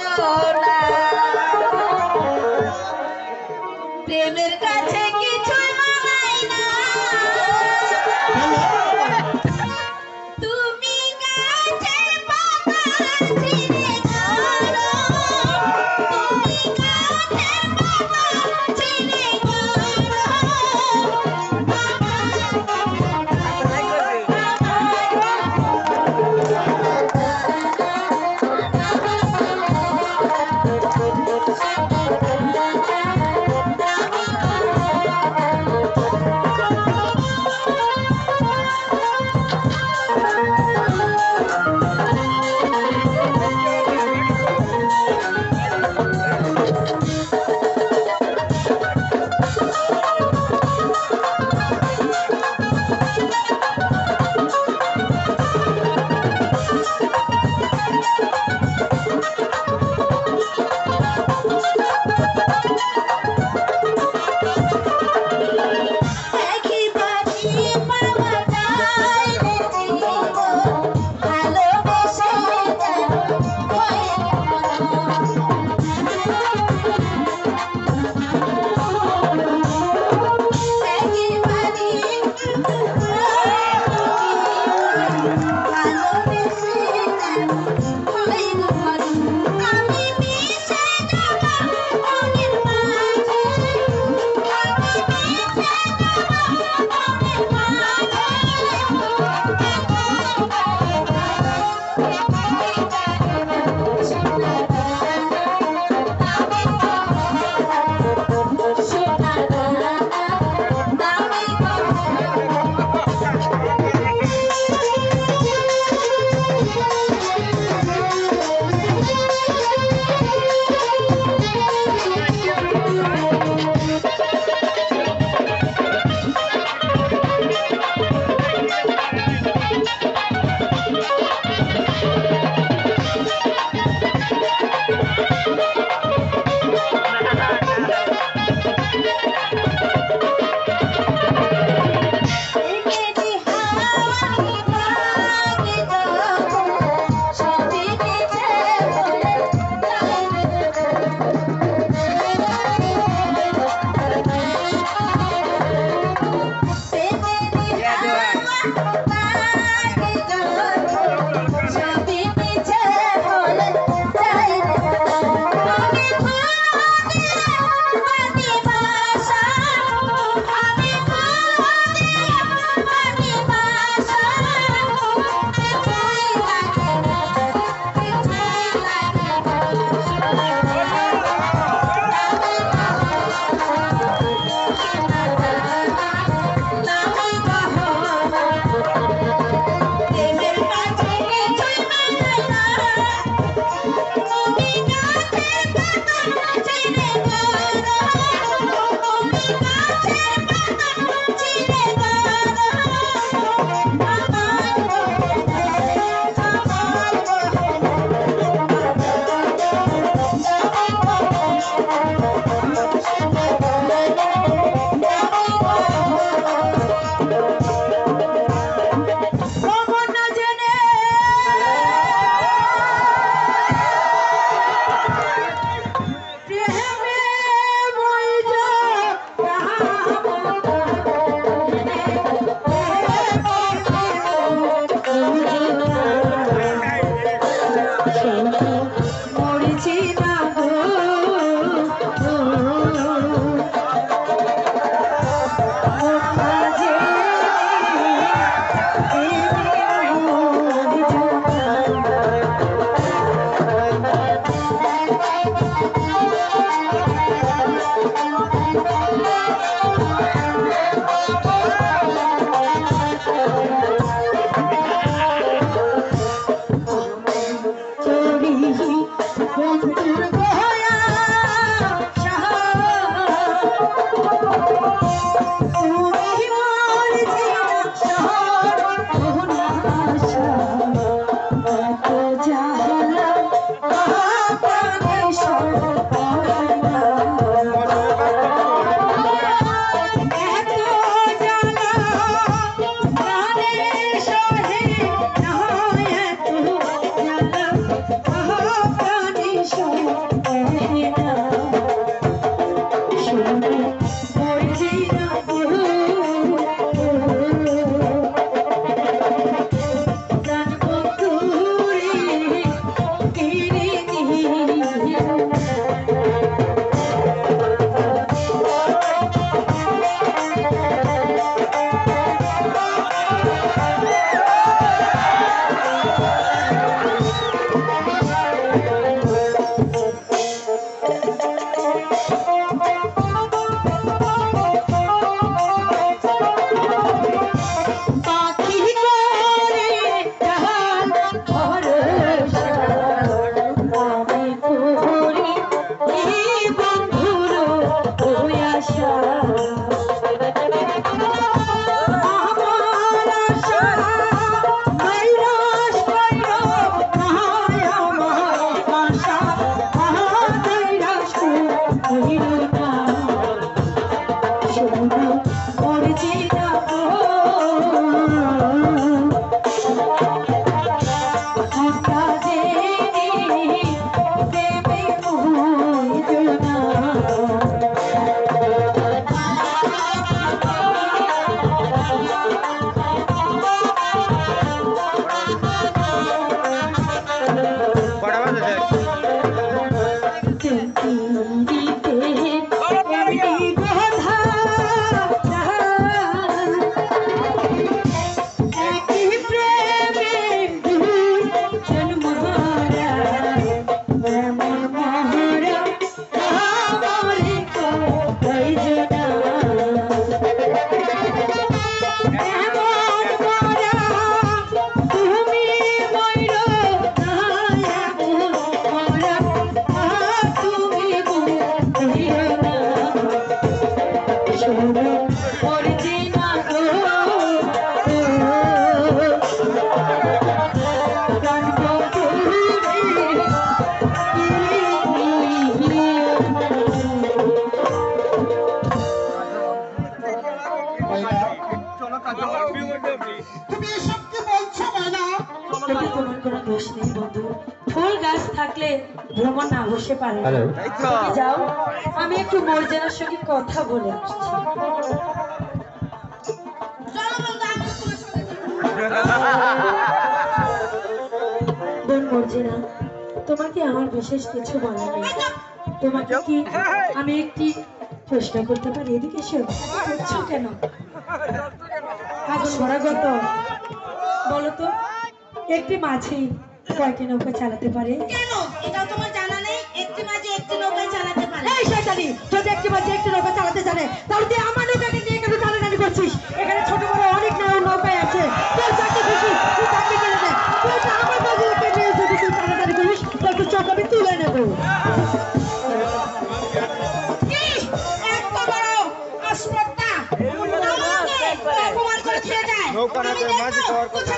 সোনা প্রেমের কাছে কিছুই মানাই না তুমি গাছের পাতা ছিঁড়ে ধরো তুমি গাছের পাতা ছিঁড়ে করি এই বন্ধুর ওই আশা আমার আশা কৈলাস কইর নাই আমার আশা কৈলাস কইর না শোনো অরিজিনা ফুল গাছ থাকলে ভ্রমণ না বসে পারে। যাও, আমি একটু মর্যাদার সঙ্গে কথা বলে আসছি। বোন মর্জিনা, তোমাকে আমার বিশেষ কিছু বলা নেই। তোমাকে কি আমি একটি প্রশ্ন করতে পারি? এদিকে এসো। করছো কেন? আগুন ভরা গত বলো তো, একটি মাঝি কয়টি নৌকা চালাতে পারে? কেন এটা তোমার জানা নেই? একটি মাঝি একটি নৌকা চালাতে পারে। এই শয়তানি, যদি একটি মাঝি একটি নৌকা চালাতে জানে তাহলে তুই আমার নৌকাকে নিয়ে কেন টানাটানি করছিস? এখানে ছোট বড় অনেক নৌকায় আছে, তোর চাকরি খুশি তুই চাকরি করে দে। তুই তো আমার মাঝিকে নিয়ে যদি তুই টানাটানি করিস তোর তো চোখ আমি তুলে নেবো। কি এত বড় আসপত্তা আমাকে অপমান করে ছেড়ে যায়? নৌকা না করে মাঝি খাওয়ার কথা।